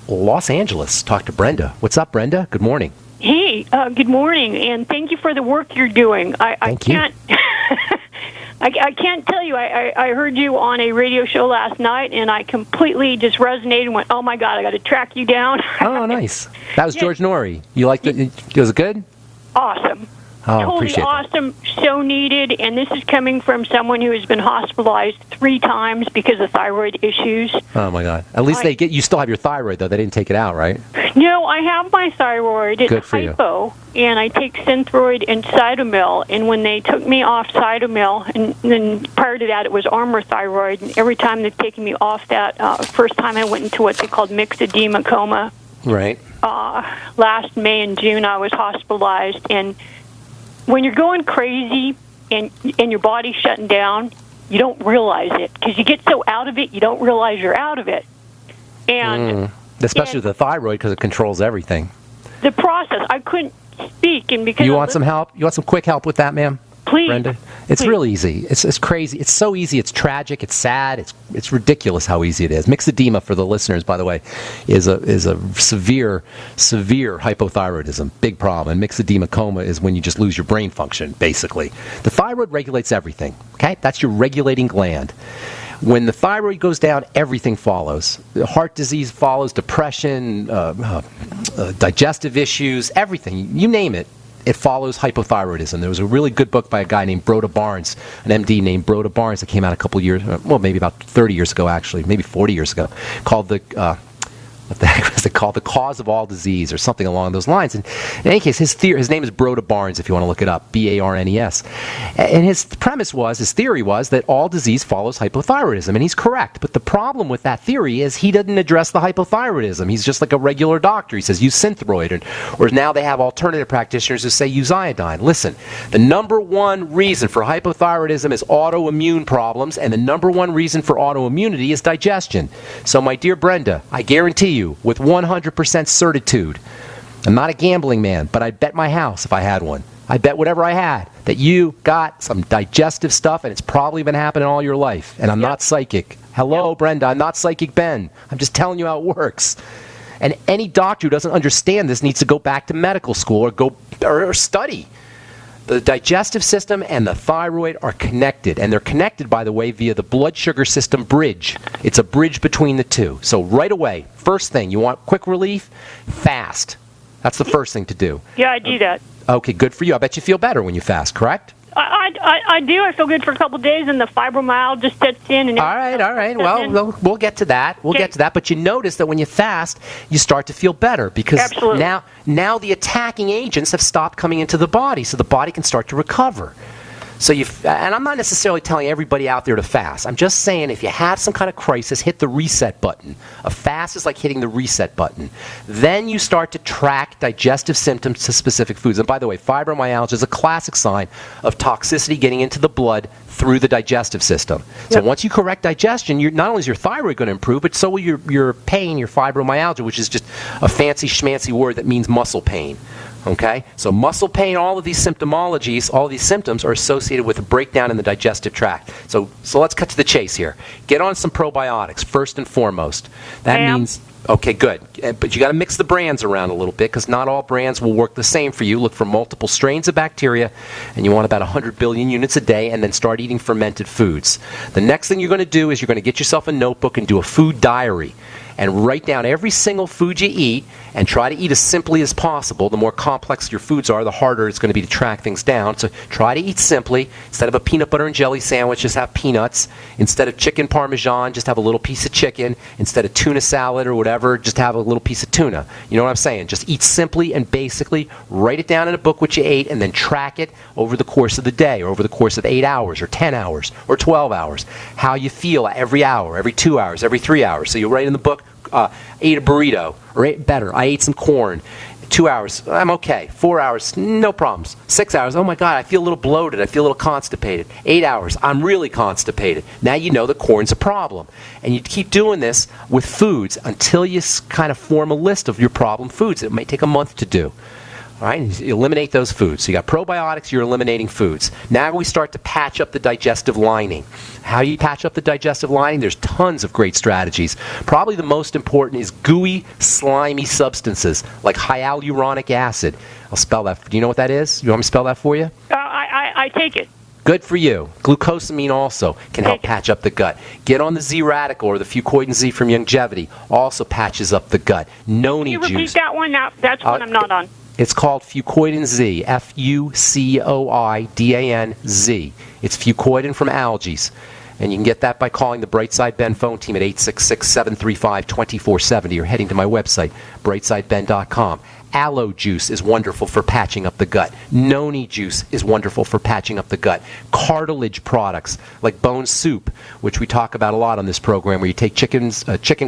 Los Angeles. Talk to Brenda. What's up, Brenda? Good morning. Hey, good morning, and thank you for the work you're doing. I can't tell you. I heard you on a radio show last night, and I completely just resonated and went, "Oh my God, I got to track you down." Oh, nice. That was George Norrie. You liked it? Was it good? Awesome. Oh, Totally appreciate awesome. So needed, and this is coming from someone who has been hospitalized 3 times because of thyroid issues. Oh my God. At least you still have your thyroid though. They didn't take it out, right? No, I have my thyroid. It's good for hypo, and I take Synthroid and Cytomel. And when they took me off Cytomel, and then prior to that it was Armour Thyroid, and every time they've taken me off that, first time I went into what they called mixed edema coma. Right. Last May and June I was hospitalized, and when you're going crazy and your body's shutting down, you don't realize it because you get so out of it, you don't realize you're out of it. And especially the thyroid because it controls everything. The process, I couldn't speak, and because you want some help? You want some quick help with that, ma'am? Please, Brenda. It's please. real easy. It's crazy. It's so easy. It's tragic. It's sad. It's ridiculous how easy it is. Mixed edema, for the listeners, by the way, is a severe hypothyroidism. Big problem. And mixed edema coma is when you just lose your brain function, basically. The thyroid regulates everything. Okay, that's your regulating gland. When the thyroid goes down, everything follows. Heart disease follows, depression, digestive issues, everything. You name it. It follows hypothyroidism. There was a really good book by a guy named Broda Barnes, an MD named Broda Barnes, that came out a couple years, well, maybe about 30 years ago, actually, maybe 40 years ago, called what the heck was it called? The Cause of All Disease, or something along those lines. And in any case, his name is Broda Barnes, if you want to look it up, Barnes. And his theory was that all disease follows hypothyroidism, and he's correct. But the problem with that theory is he didn't address the hypothyroidism. He's just like a regular doctor. He says use Synthroid, or now they have alternative practitioners who say use iodine. Listen, the number one reason for hypothyroidism is autoimmune problems, and the number one reason for autoimmunity is digestion. So my dear Brenda, I guarantee you, with 100% certitude, I'm not a gambling man, but I'd bet my house if I had one. I'd bet whatever I had that you got some digestive stuff, and it's probably been happening all your life. And I'm not psychic. Hello, Brenda, I'm not Psychic Ben. I'm just telling you how it works. And any doctor who doesn't understand this needs to go back to medical school or study. The digestive system and the thyroid are connected, and they're connected, by the way, via the blood sugar system bridge. It's a bridge between the two. So right away, first thing, you want quick relief? Fast. That's the first thing to do. Yeah, I do that. Okay, good for you. I bet you feel better when you fast, correct? I do. I feel good for a couple of days, and the fibromyalgia sets in. And all right. Well, we'll get to that. But you notice that when you fast, you start to feel better because Absolutely. now the attacking agents have stopped coming into the body, so the body can start to recover. So and I'm not necessarily telling everybody out there to fast. I'm just saying if you have some kind of crisis, hit the reset button. A fast is like hitting the reset button. Then you start to track digestive symptoms to specific foods. And by the way, fibromyalgia is a classic sign of toxicity getting into the blood through the digestive system. So once you correct digestion, not only is your thyroid going to improve, but so will your pain, your fibromyalgia, which is just a fancy schmancy word that means muscle pain. Okay? So muscle pain, all of these symptomologies, all of these symptoms are associated with a breakdown in the digestive tract. So let's cut to the chase here. Get on some probiotics, first and foremost. That means, okay, good. But you got to mix the brands around a little bit because not all brands will work the same for you. Look for multiple strains of bacteria, and you want about 100 billion units a day, and then start eating fermented foods. The next thing you're going to do is you're going to get yourself a notebook and do a food diary. And write down every single food you eat and try to eat as simply as possible. The more complex your foods are, the harder it's going to be to track things down. So try to eat simply. Instead of a peanut butter and jelly sandwich, just have peanuts. Instead of chicken parmesan, just have a little piece of chicken. Instead of tuna salad or whatever, just have a little piece of tuna. You know what I'm saying? Just eat simply and basically. Write it down in a book what you ate and then track it over the course of the day or over the course of 8 hours or 10 hours or 12 hours. How you feel every hour, every 2 hours, every 3 hours. So you'll write in the book, ate a burrito, or ate better, I ate some corn. 2 hours, I'm okay. 4 hours, no problems. 6 hours, oh my God, I feel a little bloated, I feel a little constipated. 8 hours, I'm really constipated. Now you know the corn's a problem. And you keep doing this with foods until you kind of form a list of your problem foods. It may take a month to do. All right, and you eliminate those foods. So you got probiotics, you're eliminating foods. Now we start to patch up the digestive lining. How do you patch up the digestive lining? There's tons of great strategies. Probably the most important is gooey, slimy substances like hyaluronic acid. I'll spell that. Do you know what that is? You want me to spell that for you? I take it. Good for you. Glucosamine also can help patch up the gut. Get on the Z-Radical or the Fucoidan Z from Longevity. Also patches up the gut. Noni juice. Can you repeat that one? That's one I'm not on. It's called Fucoidan Z. Fucoidan Z. It's fucoidan from algae. And you can get that by calling the Brightside Ben phone team at 866-735-2470 or heading to my website, brightsideben.com. Aloe juice is wonderful for patching up the gut. Noni juice is wonderful for patching up the gut. Cartilage products like bone soup, which we talk about a lot on this program, where you take chicken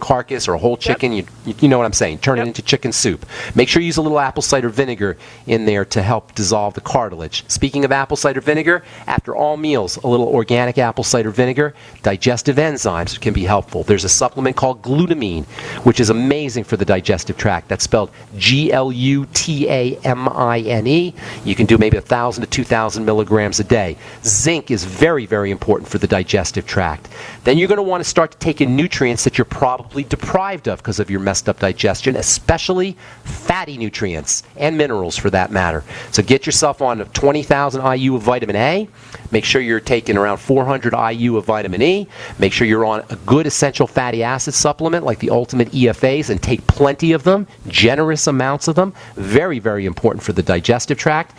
carcass or a whole chicken, you know what I'm saying, turn it into chicken soup. Make sure you use a little apple cider vinegar in there to help dissolve the cartilage. Speaking of apple cider vinegar, after all meals, a little organic apple cider vinegar, digestive enzymes can be helpful. There's a supplement called glutamine, which is amazing for the digestive tract. That's spelled Glutamine. You can do maybe 1,000 to 2,000 milligrams a day. Zinc is very, very important for the digestive tract. Then you're going to want to start to take in nutrients that you're probably deprived of because of your messed up digestion, especially fatty nutrients and minerals for that matter. So get yourself on 20,000 IU of vitamin A. Make sure you're taking around 400 IU of vitamin E. Make sure you're on a good essential fatty acid supplement like the Ultimate EFAs and take plenty of them, generous amounts of them. Very, very important for the digestive tract.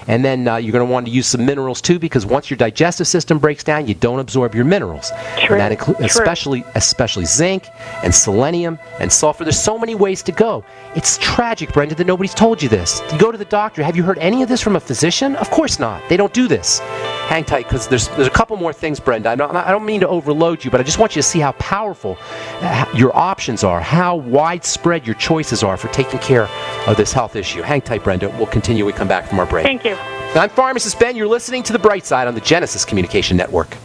And then you're going to want to use some minerals too, because once your digestive system breaks down, you don't absorb your minerals. True. And that includes especially zinc and selenium and sulfur. There's so many ways to go. It's tragic, Brenda, that nobody's told you this. You go to the doctor. Have you heard any of this from a physician? Of course not. They don't do this. Hang tight, because there's a couple more things, Brenda. I don't mean to overload you, but I just want you to see how powerful your options are, how widespread your choices are for taking care of this health issue. Hang tight, Brenda. We'll continue when we come back from our break. Thank you. I'm Pharmacist Ben. You're listening to The Bright Side on the Genesis Communication Network.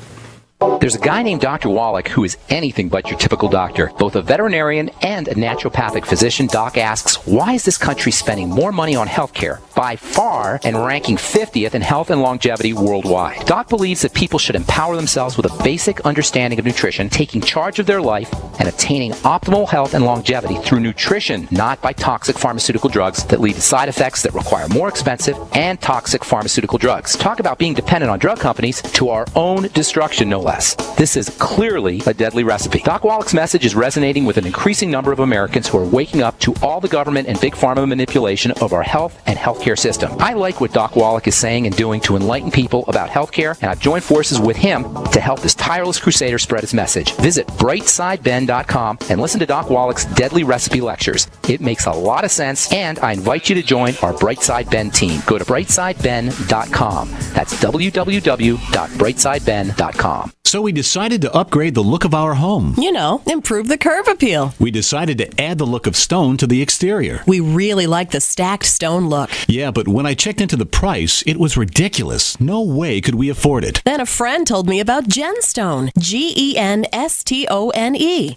There's a guy named Dr. Wallach who is anything but your typical doctor. Both a veterinarian and a naturopathic physician, Doc asks, why is this country spending more money on healthcare by far and ranking 50th in health and longevity worldwide? Doc believes that people should empower themselves with a basic understanding of nutrition, taking charge of their life, and attaining optimal health and longevity through nutrition, not by toxic pharmaceutical drugs that lead to side effects that require more expensive and toxic pharmaceutical drugs. Talk about being dependent on drug companies to our own destruction, no less. This is clearly a deadly recipe. Doc Wallach's message is resonating with an increasing number of Americans who are waking up to all the government and big pharma manipulation of our health and healthcare system. I like what Doc Wallach is saying and doing to enlighten people about healthcare, and I've joined forces with him to help this tireless crusader spread his message. Visit brightsideben.com and listen to Doc Wallach's deadly recipe lectures. It makes a lot of sense, and I invite you to join our Brightside Ben team. Go to brightsideben.com. That's www.brightsideben.com. So we decided to upgrade the look of our home. You know, improve the curb appeal. We decided to add the look of stone to the exterior. We really like the stacked stone look. Yeah, but when I checked into the price, it was ridiculous. No way could we afford it. Then a friend told me about Genstone. Genstone.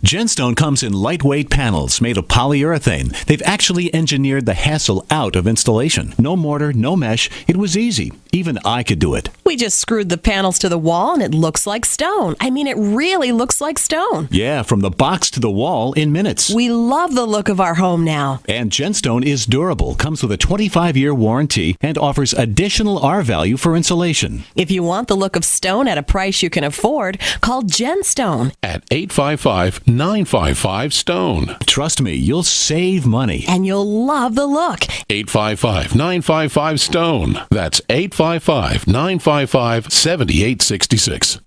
Genstone comes in lightweight panels made of polyurethane. They've actually engineered the hassle out of installation. No mortar, no mesh. It was easy. Even I could do it. We just screwed the panels to the wall and it looks like stone. I mean, it really looks like stone. Yeah, from the box to the wall in minutes. We love the look of our home now. And Genstone is durable, comes with a 25-year warranty, and offers additional R-value for insulation. If you want the look of stone at a price you can afford, call Genstone at 855-955-STONE. Trust me, you'll save money. And you'll love the look. 855-955-STONE. That's 855-955-7866.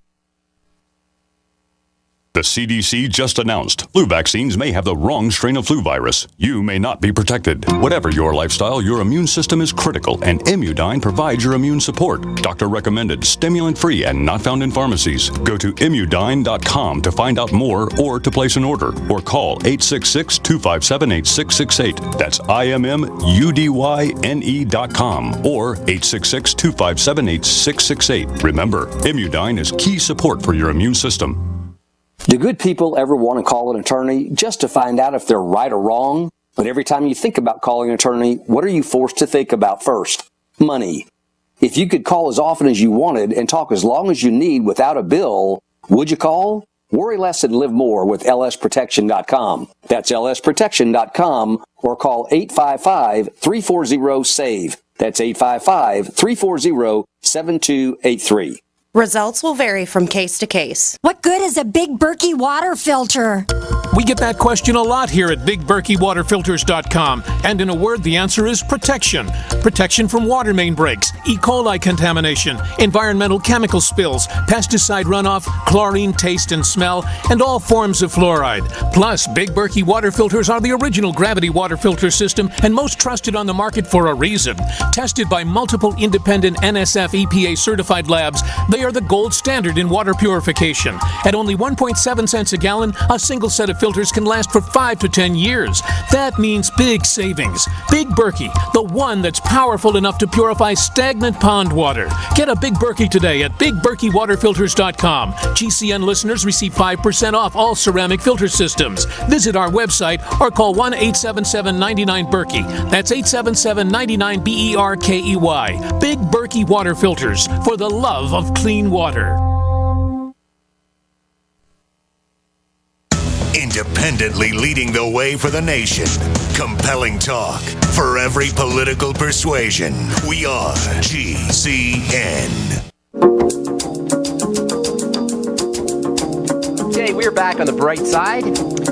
The CDC just announced flu vaccines may have the wrong strain of flu virus. You may not be protected. Whatever your lifestyle, your immune system is critical, and Immudyne provides your immune support. Doctor recommended, stimulant-free, and not found in pharmacies. Go to Immudyne.com to find out more or to place an order, or call 866-257-8668. That's IMMUDYNE.com or 866-257-8668. Remember, Immudyne is key support for your immune system. Do good people ever want to call an attorney just to find out if they're right or wrong? But every time you think about calling an attorney, what are you forced to think about first? Money. If you could call as often as you wanted and talk as long as you need without a bill, would you call? Worry less and live more with lsprotection.com. That's lsprotection.com or call 855-340-SAVE. That's 855-340-7283. Results will vary from case to case. What good is a Big Berkey water filter? We get that question a lot here at BigBerkeyWaterFilters.com. And in a word, the answer is protection. Protection from water main breaks, E. coli contamination, environmental chemical spills, pesticide runoff, chlorine taste and smell, and all forms of fluoride. Plus, Big Berkey water filters are the original gravity water filter system and most trusted on the market for a reason. Tested by multiple independent NSF EPA certified labs, they are the gold standard in water purification. At only 1.7 cents a gallon, a single set of filters can last for 5 to 10 years. That means big savings. Big Berkey, the one that's powerful enough to purify stagnant pond water. Get a Big Berkey today at BigBerkeyWaterFilters.com. GCN listeners receive 5% off all ceramic filter systems. Visit our website or call 1-877-99-BERKEY. That's 877-99-BERKEY. Big Berkey Water Filters, for the love of clean water. Independently leading the way for the nation. Compelling talk for every political persuasion. We are GCN. Okay, we're back on the bright side.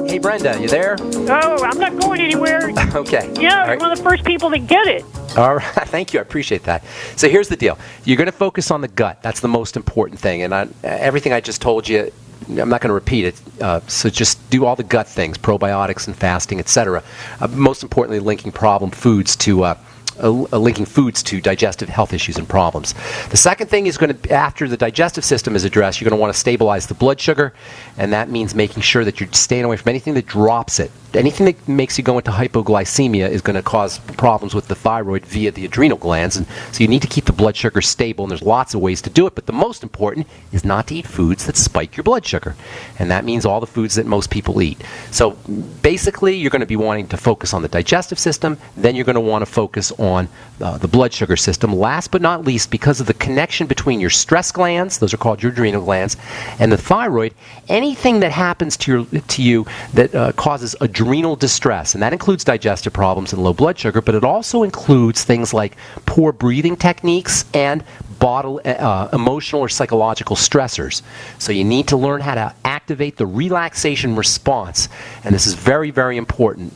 Hey, Brenda, you there? Oh, I'm not going anywhere. Okay. Yeah, All right. one of the first people that get it. All right. Thank you. I appreciate that. So here's the deal. You're going to focus on the gut. That's the most important thing. And everything I just told you, I'm not going to repeat it. So just do all the gut things, probiotics and fasting, etc. Most importantly, linking foods to digestive health issues and problems. The second thing is going to, after the digestive system is addressed, you're going to want to stabilize the blood sugar, and that means making sure that you're staying away from anything that drops it. Anything that makes you go into hypoglycemia is going to cause problems with the thyroid via the adrenal glands, and so you need to keep the blood sugar stable, and there's lots of ways to do it, but the most important is not to eat foods that spike your blood sugar, and that means all the foods that most people eat. So basically, you're going to be wanting to focus on the digestive system, then you're going to want to focus on the blood sugar system. Last but not least, because of the connection between your stress glands, those are called your adrenal glands, and the thyroid, anything that happens to you that causes adrenal distress, and that includes digestive problems and low blood sugar, but it also includes things like poor breathing techniques and emotional or psychological stressors. So you need to learn how to activate the relaxation response, and this is very, very important.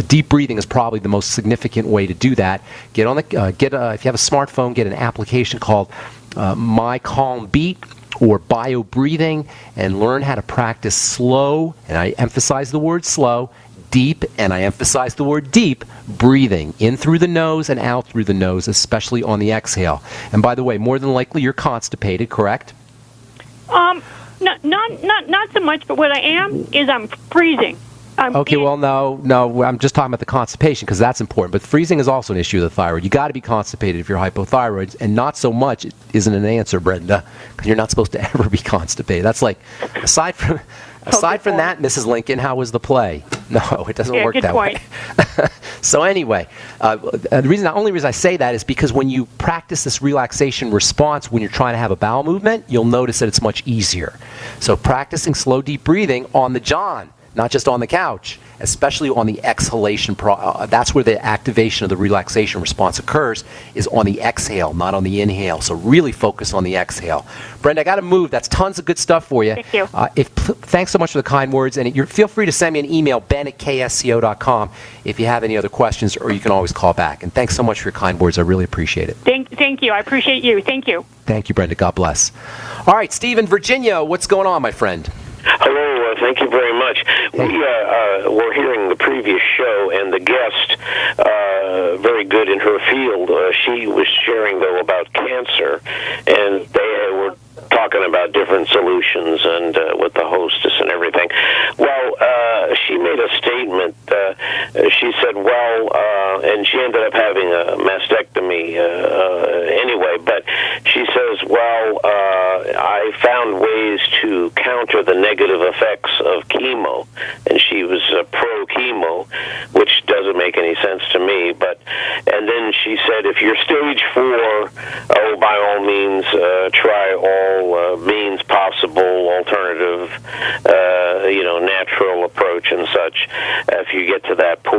Deep breathing is probably the most significant way to do that. If you have a smartphone, get an application called My Calm Beat or bio breathing, and learn how to practice slow, and I emphasize the word slow, deep, and I emphasize the word deep, breathing in through the nose and out through the nose, especially on the exhale. And by the way, more than likely you're constipated, correct? Not so much, but what I am is I'm freezing. No, I'm just talking about the constipation because that's important. But freezing is also an issue of the thyroid. You got to be constipated if you're hypothyroid, and not so much isn't an answer, Brenda, because you're not supposed to ever be constipated. That's like, aside from that, Mrs. Lincoln, how was the play? No, it doesn't work that way. So anyway, the only reason I say that is because when you practice this relaxation response when you're trying to have a bowel movement, you'll notice that it's much easier. So practicing slow, deep breathing on the john, not just on the couch, especially on the exhalation. That's where the activation of the relaxation response occurs, is on the exhale, not on the inhale. So really focus on the exhale. Brenda, I got to move. That's tons of good stuff for you. Thank you. Thanks so much for the kind words. And feel free to send me an email, ben@ksco.com, if you have any other questions, or you can always call back. And thanks so much for your kind words. I really appreciate it. Thank you. I appreciate you. Thank you. Thank you, Brenda. God bless. All right, Steve in Virginia, what's going on, my friend? Hello, thank you very much. We were hearing the previous show, and the guest, very good in her field, she was sharing, though, about cancer, and they were talking about different solutions and with the hostess and everything. Well, she made a statement. She said, and she ended up having a mastectomy anyway, but she says, I found ways to counter the negative effects of chemo, and she was pro-chemo, which does doesn't make any sense to me. And then she said, if you're stage 4, by all means, try all means possible, alternative, natural approach and such. If you get to that point.